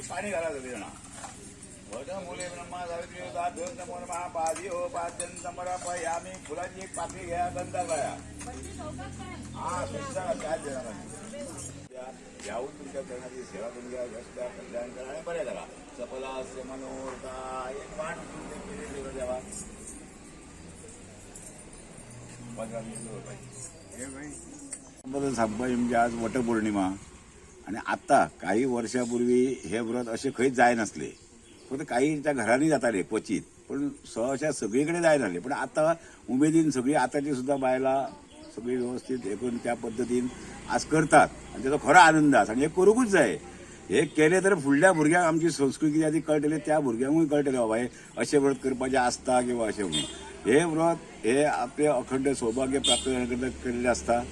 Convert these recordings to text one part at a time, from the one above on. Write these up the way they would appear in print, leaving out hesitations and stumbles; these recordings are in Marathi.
पाणी घाला सगळे जण मुले ब्रह्मा सावित्री नमो नमः पादी हो पाद्यंतमरापयामी फुलाची एक पाकळी घ्या गंधा गळ्या हा सुद्धा काय देणार याहून तुमच्या करण्याची सेवा करून घ्या रस्त्या कल्याण करा आणि बरे झाला सफला असे मनोरता एक पाठ तुमचे द्यावा 15-20 रुपये म्हणजे आज वटपौर्णिमा आणि आता काही वर्षापूर्वी हे व्रत असे खंय जाय नसले फक्त काही त्या घरांनी जाताले क्वचित पण सहसा सगळीकडे जाय नसले पण आता उमेदीन सगळी आताची सुद्धा बायला सगळी व्यवस्थित हे करून त्या पद्धतीन आज करतात आणि त्याचा खरा आनंद आसा आणि हे करूकच जाय हे केले तर फुडल्या भुरग्यांक आमची संस्कृती आधी कळटले त्या भुरग्यांकूय कळटले बाबा हे असे व्रत करपाचे आसता किंवा असे म्हणून हे व्रत हे आपले अखंड सौभाग्य प्राप्त करण्याकरता केलेले असता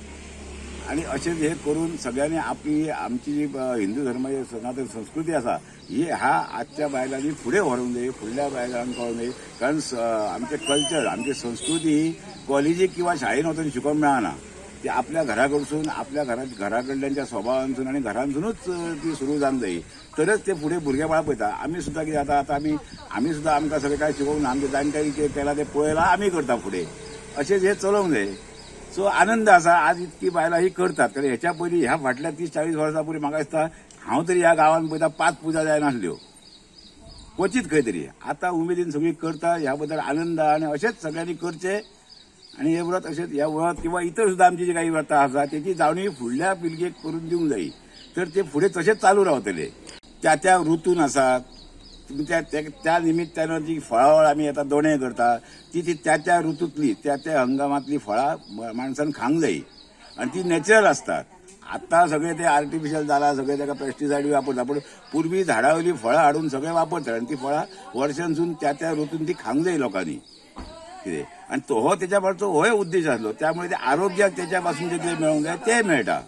आणि असेच हे करून सगळ्यांनी आपली आमची जी हिंदू धर्माची सनातन संस्कृती असा ही हा आजच्या बायलांनी पुढे व्हरून दे फुडल्या बायलांक कळून दे कारण आमचे कल्चर आमची संस्कृती ही कॉलेजी किंवा शाळेन वचून शिकोवंक मेळना ती आपल्या घराकडसून आपल्या घराकडल्यांच्या स्वभावांसून आणि घरांसूनच ती सुरू जावंक जाय तरच ते पुढे भुरगे बाळ पळयता आमी सुद्धा कितें जाता आतां आमी सुद्धा आमकां सगळें काय शिकोवन आमच्या जाणट्यांनी कितें केलां तें पळयलां आमी करता फुडें अशेंच हे चलोवंक जाय सो आनंद असा आज इतकी बायलां ही करतात कारण ह्याच्या पयलीं ह्या फाटल्या 30-40 वर्सां पूर्वी म्हाका दिसता हांव तरी ह्या गांवांत पळयता 5 पुजा जाय नासल्यो क्वचित खंय तरी आतां उमेदीन सगळीं करता ह्या बद्दल आनंद आणि अशेंच सगळ्यांनी करचे आणि हे व्रत अशेंच ह्या व्रत किंवा इतर सुद्धा आमची जी काही व्रतां आसा त्याची जावणी फुडल्या पिळगेक करून दिवंक जायी तर ते फुडें तशेंच चालू रावतले त्या ऋतून आसात त्या निमित्तानं जी फळावळ आमी आतां दोणे करता ती त्या ऋतूतली त्या हंगामातली फळां माणसान खावंक जायी आणि ती नॅचरल असतात आता सगळे ते आर्टिफिशियल जाला सगळे ताका पेस्टिसायड वापरता पण पूर्वी झाडावयली फळां हाडून सगळे वापरतात आणि ती फळां वर्षांसून त्या ऋतून ती खावंक जायी लोकांनी कितें आणि तो त्याच्या फाटलो होय उद्देश आसलो त्यामुळे ते आरोग्याक त्याच्या पासून जे मेळूंक जाय ते मेळटा